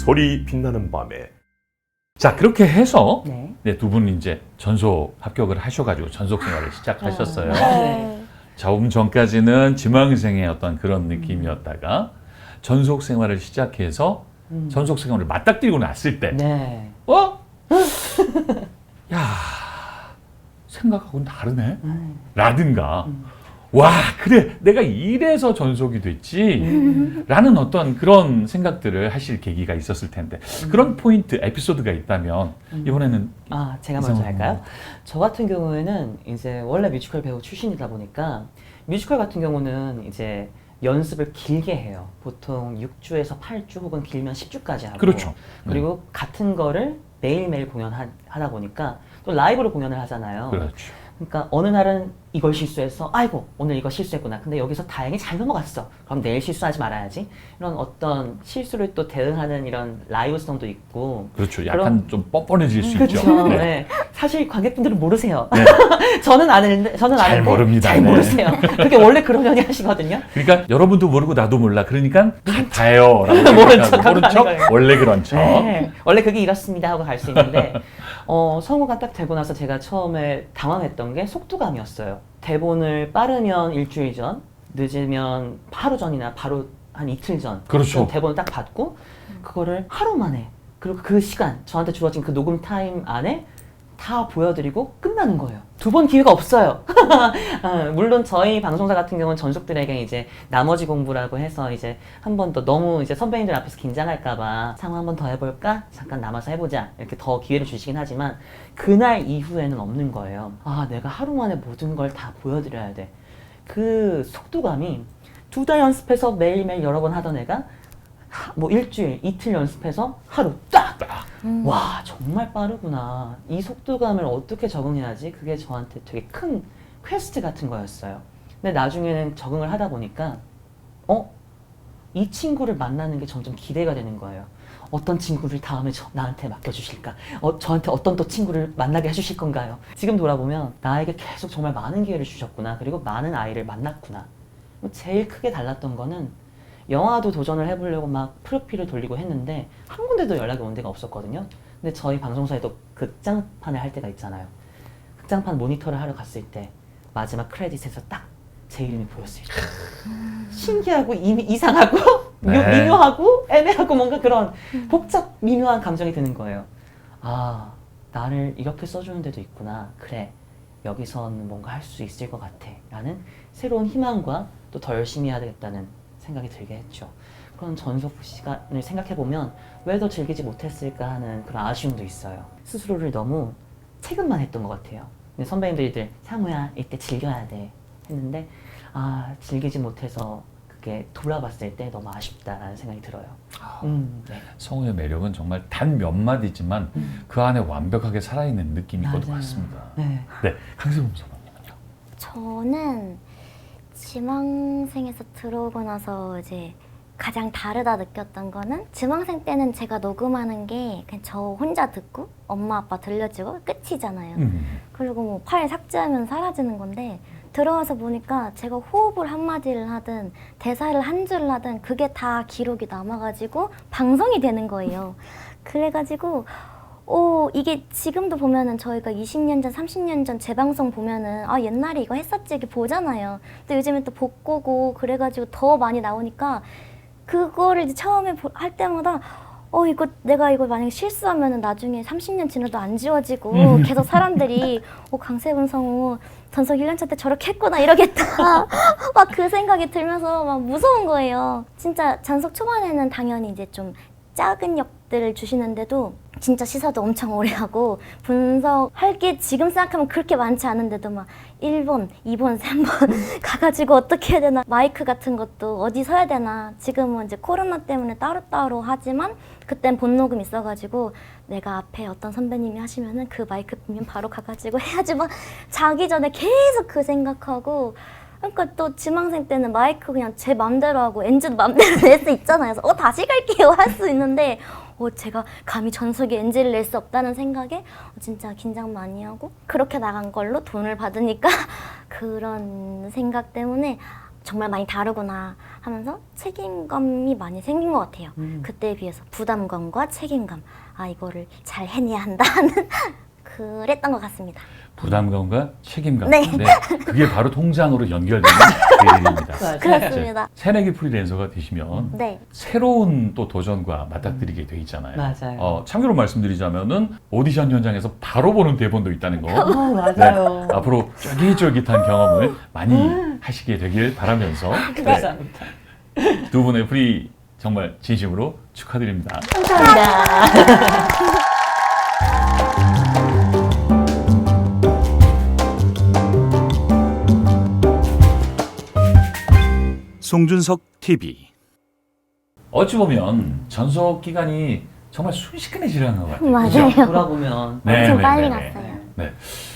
소리 빛나는 밤에. 자, 그렇게 해서 네. 네, 두 분은 이제 전속 합격을 하셔가지고 전속 생활을 시작하셨어요. 네. 조금 전까지는 지망생의 어떤 그런 느낌이었다가 전속 생활을 시작해서 전속 생활을 맞닥뜨리고 났을 때, 네. 야, 생각하고는 다르네. 라든가, 와, 그래, 내가 이래서 전속이 됐지. 라는 어떤 그런 생각들을 하실 계기가 있었을 텐데, 그런 포인트, 에피소드가 있다면, 이번에는. 제가 먼저 할까요? 저 같은 경우에는 이제 원래 뮤지컬 배우 출신이다 보니까 뮤지컬 같은 경우는 이제 연습을 길게 해요. 보통 6주에서 8주 혹은 길면 10주까지 하고. 그렇죠. 그리고 같은 거를 매일매일 공연하다 보니까 또 라이브로 공연을 하잖아요. 그렇죠. 그러니까 어느 날은 이걸 실수해서 아이고 오늘 이거 실수했구나. 근데 여기서 다행히 잘 넘어갔어. 그럼 내일 실수하지 말아야지. 이런 어떤 실수를 또 대응하는 이런 라이브성도 있고. 그렇죠. 약간 좀 뻔뻔해질 수 있죠. 그렇죠. 네. 네. 사실 관객분들은 모르세요. 네. 저는 아는데 잘 모릅니다. 잘 네. 모르세요. 그게 원래 그러려니 하시거든요. 그러니까 여러분도 모르고 나도 몰라. 그러니까 같아요. 라고 모른 생각하고, 척 모른 척, 하는 거예요. 원래 그런 척. 네. 원래 그게 이렇습니다 하고 갈 수 있는데 성우가 딱 되고 나서 제가 처음에 당황했던 게 속도감이었어요. 대본을 빠르면 일주일 전, 늦으면 하루 전이나 바로 한 이틀 전. 그렇죠. 대본을 딱 받고 그거를 하루 만에 그리고 그 시간 저한테 주어진 그 녹음 타임 안에 다 보여드리고 끝나는 거예요. 두 번 기회가 없어요. 물론 저희 방송사 같은 경우는 전속들에게 이제 나머지 공부라고 해서 이제 한 번 더 너무 이제 선배님들 앞에서 긴장할까봐 상황 한 번 더 해볼까? 잠깐 남아서 해보자. 이렇게 더 기회를 주시긴 하지만 그날 이후에는 없는 거예요. 내가 하루 만에 모든 걸 다 보여드려야 돼. 그 속도감이 2달 연습해서 매일매일 여러 번 하던 애가 뭐 일주일, 이틀 연습해서 하루 딱! 와, 정말 빠르구나. 이 속도감을 어떻게 적응해야지? 그게 저한테 되게 큰 퀘스트 같은 거였어요. 근데 나중에는 적응을 하다 보니까 이 친구를 만나는 게 점점 기대가 되는 거예요. 어떤 친구를 다음에 나한테 맡겨주실까? 저한테 어떤 또 친구를 만나게 해주실 건가요? 지금 돌아보면 나에게 계속 정말 많은 기회를 주셨구나. 그리고 많은 아이를 만났구나. 제일 크게 달랐던 거는 영화도 도전을 해보려고 막 프로필을 돌리고 했는데 한 군데도 연락이 온 데가 없었거든요. 근데 저희 방송사에도 극장판을 할 때가 있잖아요. 극장판 모니터를 하러 갔을 때 마지막 크레딧에서 딱 제 이름이 보였을 때 신기하고 이상하고 네. 미묘하고 애매하고 뭔가 그런 복잡 미묘한 감정이 드는 거예요. 나를 이렇게 써주는 데도 있구나. 그래, 여기서는 뭔가 할 수 있을 것 같아 라는 새로운 희망과 또 더 열심히 해야 되겠다는 생각이 들게 했죠. 그런 전속 시간을 생각해보면 왜 더 즐기지 못했을까 하는 그런 아쉬움도 있어요. 스스로를 너무 체급만 했던 것 같아요. 근데 선배님들이 상우야 이때 즐겨야 돼 했는데 즐기지 못해서 그게 돌아봤을 때 너무 아쉽다라는 생각이 들어요. 네. 성우의 매력은 정말 단 몇 마디지만 그 안에 완벽하게 살아있는 느낌인 것 맞아요. 같습니다. 네. 네, 강세범 선배님은요? 저는 지망생에서 들어오고 나서 이제 가장 다르다 느꼈던 거는 지망생 때는 제가 녹음하는 게 그냥 저 혼자 듣고 엄마 아빠 들려주고 끝이잖아요. 그리고 뭐 파일 삭제하면 사라지는 건데 들어와서 보니까 제가 호흡을 한마디를 하든 대사를 한 줄을 하든 그게 다 기록이 남아가지고 방송이 되는 거예요. 그래가지고 이게 지금도 보면은 저희가 20년 전, 30년 전 재방송 보면은 옛날에 이거 했었지 이렇게 보잖아요. 또 요즘엔 또 복고고 그래가지고 더 많이 나오니까 그거를 이제 처음에 할 때마다 내가 이거 만약에 실수하면은 나중에 30년 지나도 안 지워지고 계속 사람들이 강세범 성우 전속 1년차 때 저렇게 했구나 이러겠다 막 그 생각이 들면서 막 무서운 거예요. 진짜 전속 초반에는 당연히 이제 좀 작은 역들을 주시는데도 진짜 시사도 엄청 오래 하고 분석할 게 지금 생각하면 그렇게 많지 않은데도 막 1번, 2번, 3번 가가지고 어떻게 해야 되나 마이크 같은 것도 어디 서야 되나 지금은 이제 코로나 때문에 따로따로 하지만 그땐 본녹음 있어가지고 내가 앞에 어떤 선배님이 하시면은 그 마이크 보면 바로 가가지고 해야지 막 자기 전에 계속 그 생각하고 그러니까 또 지망생 때는 마이크 그냥 제 맘대로 하고 엔지도 맘대로 낼 수 있잖아요. 그래서 다시 갈게요 할 수 있는데 제가 감히 전속에 NG를 낼 수 없다는 생각에 진짜 긴장 많이 하고 그렇게 나간 걸로 돈을 받으니까 그런 생각 때문에 정말 많이 다르구나 하면서 책임감이 많이 생긴 것 같아요. 그때에 비해서 부담감과 책임감, 아 이거를 잘 해내야 한다 하는 그랬던 것 같습니다. 부담감과 책임감. 네. 그게 바로 통장으로 연결되는 그 일입니다. 맞아요. 그렇습니다. 새내기 프리랜서가 되시면 네. 새로운 또 도전과 맞닥뜨리게 돼 있잖아요. 맞아요. 참고로 말씀드리자면은 오디션 현장에서 바로 보는 대본도 있다는 거. 맞아요. 앞으로 쫄깃쫄깃한 경험을 많이 하시게 되길 바라면서 감사합니다. 두 분의 프리 정말 진심으로 축하드립니다. 감사합니다. 송준석 TV. 어찌 보면 전속 기간이 정말 순식간에 지나는 것 같아요. 맞아요. 돌아보면 엄청 빨리 갔어요. 네.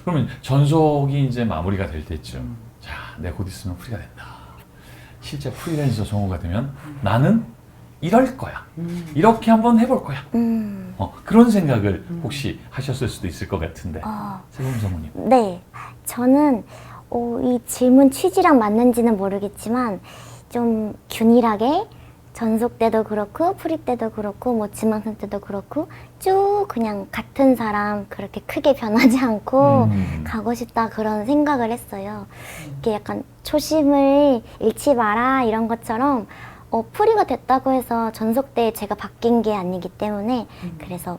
그러면 전속이 이제 마무리가 될 때쯤, 자, 내가 곧 있으면 프리가 된다. 실제 프리랜서 성우가 되면 나는 이럴 거야. 이렇게 한번 해볼 거야. 그런 생각을 혹시 하셨을 수도 있을 것 같은데. 세범 성우님. 네. 저는 이 질문 취지랑 맞는지는 모르겠지만 좀 균일하게 전속 때도 그렇고 프리 때도 그렇고 뭐 지망생 때도 그렇고 쭉 그냥 같은 사람 그렇게 크게 변하지 않고 가고 싶다 그런 생각을 했어요. 이게 약간 초심을 잃지 마라 이런 것처럼 프리가 됐다고 해서 전속 때 제가 바뀐 게 아니기 때문에 그래서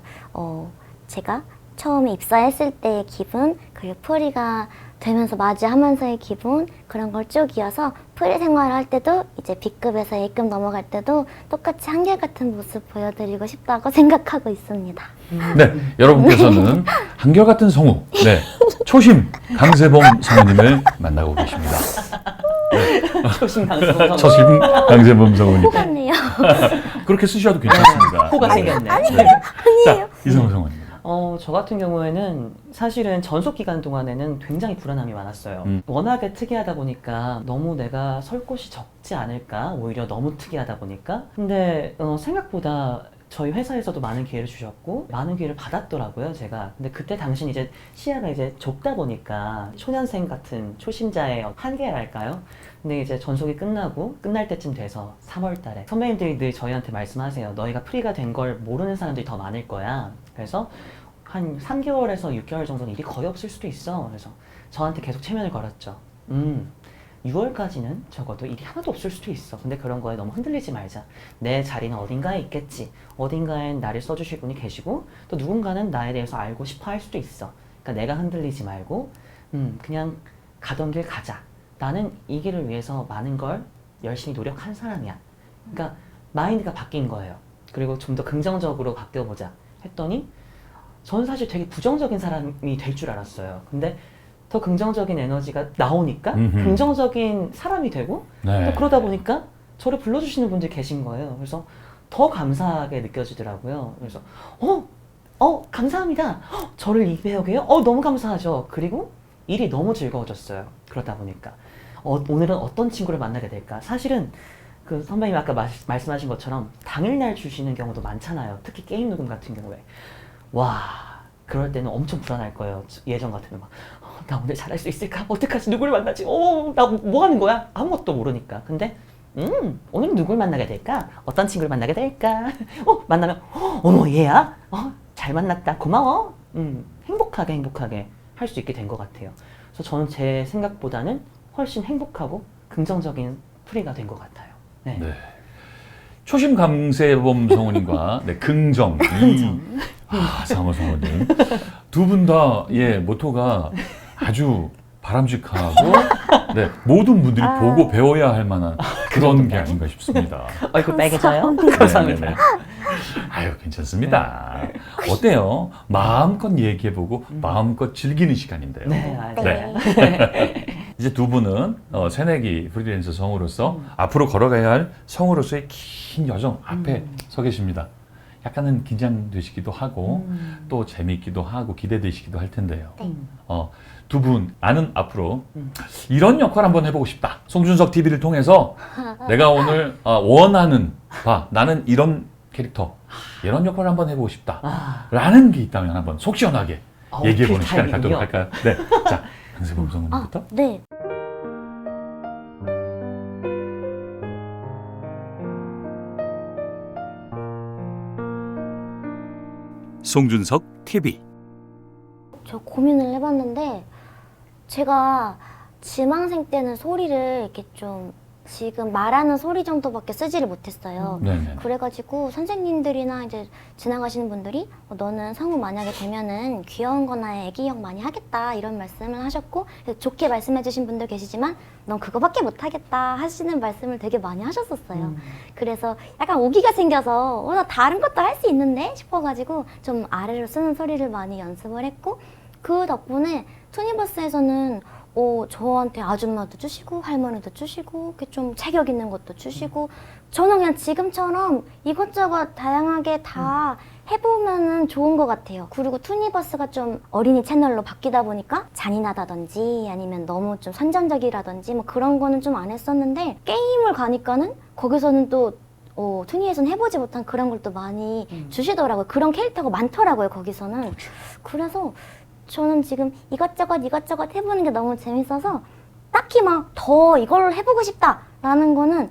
제가 처음에 입사했을 때의 기분 그리고 프리가 되면서 맞이하면서의 기분 그런 걸 쭉 이어서 프리 생활을 할 때도 이제 B급에서 A급 넘어갈 때도 똑같이 한결같은 모습 보여드리고 싶다고 생각하고 있습니다. 네, 여러분께서는 한결같은 성우, 네, 초심 강세범 성우님을 만나고 계십니다. 초심 강성 초심 강세범 성우님. 똑같네요. 그렇게 쓰셔도 괜찮습니다. 코가 생겼네. 자, 이성우 성우님. 저 같은 경우에는 사실은 전속 기간 동안에는 굉장히 불안함이 많았어요. 워낙에 특이하다 보니까 너무 내가 설 곳이 적지 않을까? 오히려 너무 특이하다 보니까. 근데 생각보다 저희 회사에서도 많은 기회를 주셨고 많은 기회를 받았더라고요, 제가. 근데 그때 당신 이제 시야가 이제 좁다 보니까 초년생 같은 초심자의 한계랄까요? 근데 이제 전속이 끝나고 끝날 때쯤 돼서 3월 달에 선배님들이 늘 저희한테 말씀하세요. 너희가 프리가 된 걸 모르는 사람들이 더 많을 거야. 그래서 한 3개월에서 6개월 정도는 일이 거의 없을 수도 있어. 그래서 저한테 계속 체면을 걸었죠. 6월까지는 적어도 일이 하나도 없을 수도 있어. 근데 그런 거에 너무 흔들리지 말자. 내 자리는 어딘가에 있겠지. 어딘가엔 나를 써주실 분이 계시고 또 누군가는 나에 대해서 알고 싶어 할 수도 있어. 그러니까 내가 흔들리지 말고 그냥 가던 길 가자. 나는 이 길을 위해서 많은 걸 열심히 노력한 사람이야. 그러니까 마인드가 바뀐 거예요. 그리고 좀 더 긍정적으로 바뀌어보자 했더니 저는 사실 되게 부정적인 사람이 될 줄 알았어요. 근데 더 긍정적인 에너지가 나오니까 긍정적인 사람이 되고 네. 또 그러다 보니까 저를 불러주시는 분들이 계신 거예요. 그래서 더 감사하게 느껴지더라고요. 그래서 감사합니다. 저를 이 배우게요? 너무 감사하죠. 그리고 일이 너무 즐거워졌어요. 그러다 보니까 오늘은 어떤 친구를 만나게 될까? 사실은 그 선배님 아까 말씀하신 것처럼 당일날 주시는 경우도 많잖아요. 특히 게임 녹음 같은 경우에. 와, 그럴 때는 엄청 불안할 거예요. 예전 같으면 막, 나 오늘 잘할 수 있을까? 어떡하지? 누굴 만나지? 나 뭐 하는 거야? 아무것도 모르니까. 근데, 오늘은 누굴 만나게 될까? 어떤 친구를 만나게 될까? 만나면, 어머, 얘야? 잘 만났다. 고마워. 행복하게 할 수 있게 된 것 같아요. 그래서 저는 제 생각보다는 훨씬 행복하고 긍정적인 프리가 된 것 같아요. 네. 네. 초심 강세범 성우님과 네, 긍정. 상호 성우님. 두 분 다, 모토가 아주 바람직하고, 네, 모든 분들이 보고 배워야 할 만한 그런 게 아닌가 싶습니다. 얼굴 빨개져요? 감사합니다. 네. 아유, 괜찮습니다. 어때요? 마음껏 얘기해보고 마음껏 즐기는 시간인데요. 네, 맞아요. 네. 이제 두 분은 새내기 프리랜서 성우로서 앞으로 걸어가야 할 성우로서의 긴 여정 앞에 서 계십니다. 약간은 긴장되시기도 하고 또 재미있기도 하고 기대되시기도 할 텐데요. 두 분 나는 앞으로 이런 역할 한번 해보고 싶다. 송준석 TV를 통해서 내가 오늘 원하는 나는 이런 캐릭터 이런 역할을 한번 해보고 싶다 라는 게 있다면 한번 속 시원하게 얘기해보는 시간을 갖도록 할까요? 네. 자, 강세범 성우님부터. 네. 송준석 TV. 저 고민을 해봤는데 제가 지망생 때는 소리를 이렇게 좀 지금 말하는 소리 정도밖에 쓰지를 못했어요. 네네. 그래가지고 선생님들이나 이제 지나가시는 분들이 너는 성우 만약에 되면은 귀여운 거나 애기역 많이 하겠다 이런 말씀을 하셨고 좋게 말씀해 주신 분들 계시지만 넌 그거밖에 못하겠다 하시는 말씀을 되게 많이 하셨었어요. 그래서 약간 오기가 생겨서 나 다른 것도 할 수 있는데 싶어가지고 좀 아래로 쓰는 소리를 많이 연습을 했고 그 덕분에 투니버스에서는 저한테 아줌마도 주시고 할머니도 주시고 이렇게 좀 체격 있는 것도 주시고 저는 그냥 지금처럼 이것저것 다양하게 다 해보면은 좋은 것 같아요. 그리고 투니버스가 좀 어린이 채널로 바뀌다 보니까 잔인하다든지 아니면 너무 좀 선정적이라든지 뭐 그런 거는 좀 안 했었는데 게임을 가니까는 거기서는 또 투니에서는 해보지 못한 그런 걸 또 많이 주시더라고요. 그런 캐릭터가 많더라고요, 거기서는. 그래서 저는 지금 이것저것 해보는 게 너무 재밌어서 딱히 막 더 이걸 해보고 싶다라는 거는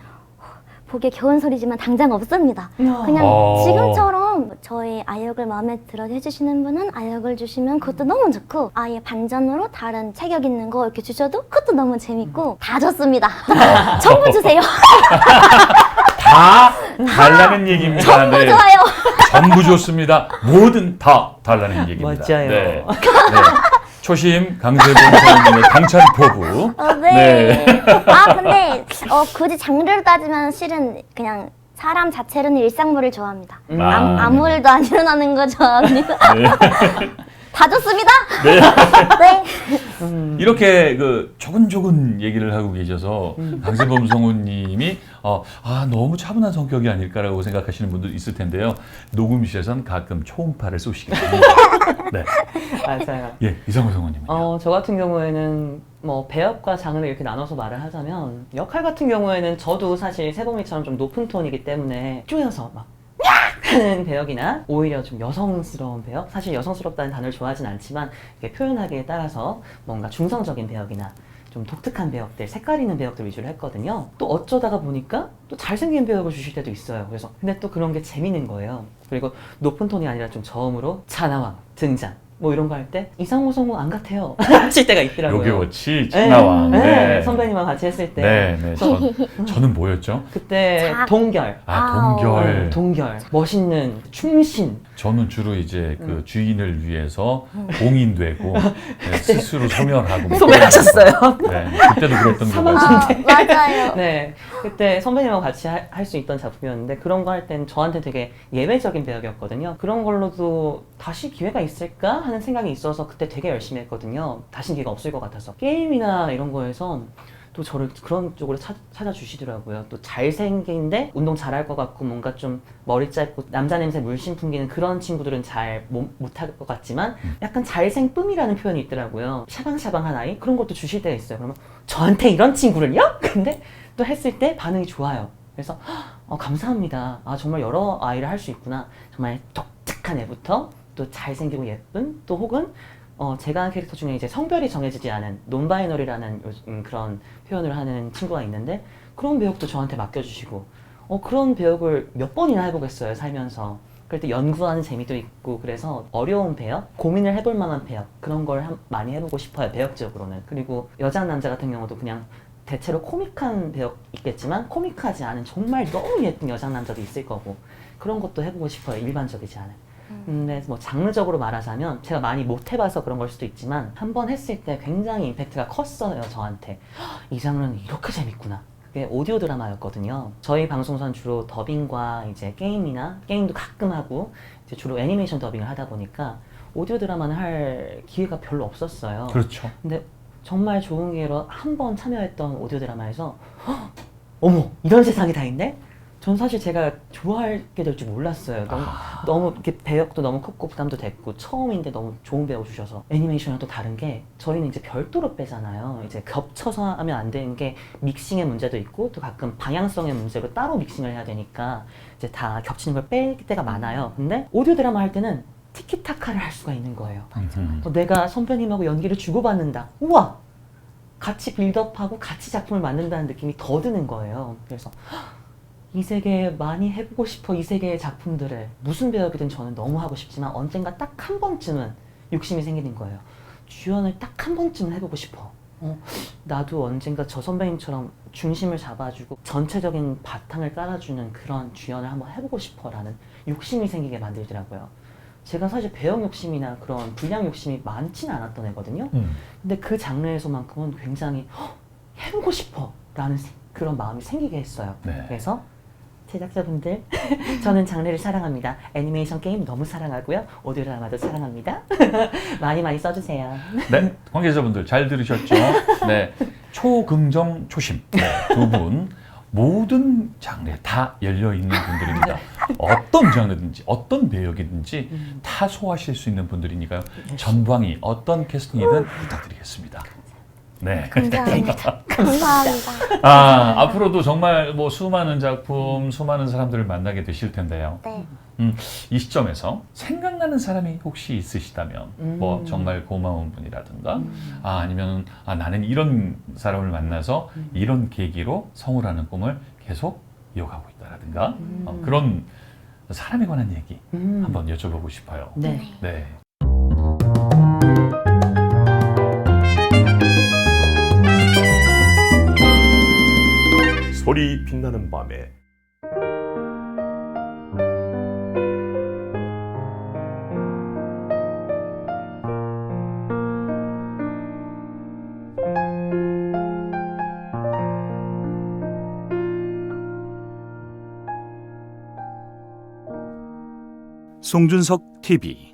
보기에 겨운 소리지만 당장 없습니다. 그냥 지금처럼 저희 아역을 마음에 들어 해주시는 분은 아역을 주시면 그것도 너무 좋고 아예 반전으로 다른 체격 있는 거 이렇게 주셔도 그것도 너무 재밌고 다 좋습니다. 전부 주세요. 다 달라는 얘기입니다. 전부 네. 좋아요. 전부 좋습니다. 뭐든 다 달라는 얘기입니다. 맞아요. 네. 초심 강세봉 선생님의 강찬포부. 네. 아 근데 굳이 장르를 따지면 실은 그냥 사람 자체로는 일상물을 좋아합니다. 아무 일도 안 일어나는 거 좋아합니다. 네. 다 좋습니다. 네. 네. 이렇게 그 조근조근 얘기를 하고 계셔서 강세범 성우님이 너무 차분한 성격이 아닐까라고 생각하시는 분들 있을 텐데요. 녹음실에선 가끔 초음파를 쏘시게 됩니다. 네. 맞아요. 예, 이성우 성우님. 저 같은 경우에는 뭐 배역과 장르를 이렇게 나눠서 말을 하자면 역할 같은 경우에는 저도 사실 세범이처럼 좀 높은 톤이기 때문에 쪼여서 막 하는 배역이나 오히려 좀 여성스러운 배역, 사실 여성스럽다는 단어를 좋아하진 않지만 이렇게 표현하기에 따라서 뭔가 중성적인 배역이나 좀 독특한 배역들, 색깔 있는 배역들 위주로 했거든요. 또 어쩌다가 보니까 또 잘생긴 배역을 주실 때도 있어요. 그래서 근데 또 그런 게 재밌는 거예요. 그리고 높은 톤이 아니라 좀 저음으로 차나왕 등장 뭐 이런 거 할 때 이상호 성우 안 같아요 하실 때가 있더라고요. 요괴워치 진나왕. 네. 선배님과 같이 했을 때 네. 저는 뭐였죠? 그때 동결. 동결. 동결. 멋있는 충신. 저는 주로 이제 그 주인을 위해서 봉인되고 스스로 소멸하고 뭐 소멸하셨어요. 네, 그때도 그랬던 거 맞아요. 네, 그때 선배님하고 같이 할 수 있던 작품이었는데 그런 거 할 때는 저한테 되게 예외적인 배역이었거든요. 그런 걸로도 다시 기회가 있을까 하는 생각이 있어서 그때 되게 열심히 했거든요. 다신 기회가 없을 것 같아서. 게임이나 이런 거에서 또 저를 그런 쪽으로 찾아주시더라고요. 또 잘생긴데 운동 잘할 것 같고 뭔가 좀 머리 짧고 남자 냄새 물씬 풍기는 그런 친구들은 잘 못할 것 같지만 약간 잘생쁨이라는 표현이 있더라고요. 샤방샤방한 아이? 그런 것도 주실 때가 있어요. 그러면 저한테 이런 친구를요? 근데 또 했을 때 반응이 좋아요. 그래서 감사합니다. 정말 여러 아이를 할 수 있구나. 정말 독특한 애부터 또 잘생기고 예쁜 또 혹은 제가 한 캐릭터 중에 이제 성별이 정해지지 않은 논바이너리라는 그런 표현을 하는 친구가 있는데 그런 배역도 저한테 맡겨주시고 그런 배역을 몇 번이나 해보겠어요 살면서. 그럴 때 연구하는 재미도 있고 그래서 어려운 배역, 고민을 해볼 만한 배역 그런 걸 많이 해보고 싶어요 배역적으로는. 그리고 여자 남자 같은 경우도 그냥 대체로 코믹한 배역 있겠지만 코믹하지 않은 정말 너무 예쁜 여자 남자도 있을 거고 그런 것도 해보고 싶어요 일반적이지 않은. 근데 뭐 장르적으로 말하자면 제가 많이 못 해봐서 그런 걸 수도 있지만 한 번 했을 때 굉장히 임팩트가 컸어요 저한테. 이 장르는 이렇게 재밌구나. 그게 오디오 드라마였거든요. 저희 방송사는 주로 더빙과 이제 게임도 가끔 하고 이제 주로 애니메이션 더빙을 하다 보니까 오디오 드라마는 할 기회가 별로 없었어요. 그렇죠. 근데 정말 좋은 기회로 한 번 참여했던 오디오 드라마에서 어머 이런 세상이 다 있네? 전 사실 제가 좋아하게 될 줄 몰랐어요. 너무 이렇게 배역도 너무 컸고 부담도 됐고 처음인데 너무 좋은 배우 주셔서. 애니메이션이랑 또 다른 게 저희는 이제 별도로 빼잖아요. 이제 겹쳐서 하면 안 되는 게 믹싱의 문제도 있고 또 가끔 방향성의 문제로 따로 믹싱을 해야 되니까 이제 다 겹치는 걸 뺄 때가 많아요. 근데 오디오 드라마 할 때는 티키타카를 할 수가 있는 거예요. 내가 선배님하고 연기를 주고받는다. 우와! 같이 빌드업하고 같이 작품을 만든다는 느낌이 더 드는 거예요. 그래서 이 세계 많이 해보고 싶어. 이 세계의 작품들을 무슨 배역이든 저는 너무 하고 싶지만 언젠가 딱 한 번쯤은 욕심이 생기는 거예요. 주연을 딱 한 번쯤은 해보고 싶어. 나도 언젠가 저 선배님처럼 중심을 잡아주고 전체적인 바탕을 깔아주는 그런 주연을 한번 해보고 싶어라는 욕심이 생기게 만들더라고요. 제가 사실 배역 욕심이나 그런 분량 욕심이 많지는 않았던 애거든요. 근데 그 장르에서만큼은 굉장히 해보고 싶어 라는 그런 마음이 생기게 했어요. 네. 그래서 제작자분들 저는 장르를 사랑합니다. 애니메이션 게임 너무 사랑하고요. 오디오 드라마도 사랑합니다. 많이 많이 써주세요. 네, 관계자분들 잘 들으셨죠? 네, 초긍정 초심 두 분 모든 장르에 다 열려 있는 분들입니다. 어떤 장르든지 어떤 배역이든지 다 소화하실 수 있는 분들이니까요. 전방위 어떤 캐스팅이든 부탁드리겠습니다. 네. 감사합니다. 감사합니다. 앞으로도 정말 뭐 수많은 작품, 수많은 사람들을 만나게 되실 텐데요. 네. 이 시점에서 생각나는 사람이 혹시 있으시다면 뭐 정말 고마운 분이라든가 아니면 나는 이런 사람을 만나서 이런 계기로 성우라는 꿈을 계속 이어가고 있다라든가 그런 사람에 관한 얘기 한번 여쭤보고 싶어요. 네. 네. 소리 빛나는 밤에 송준석 TV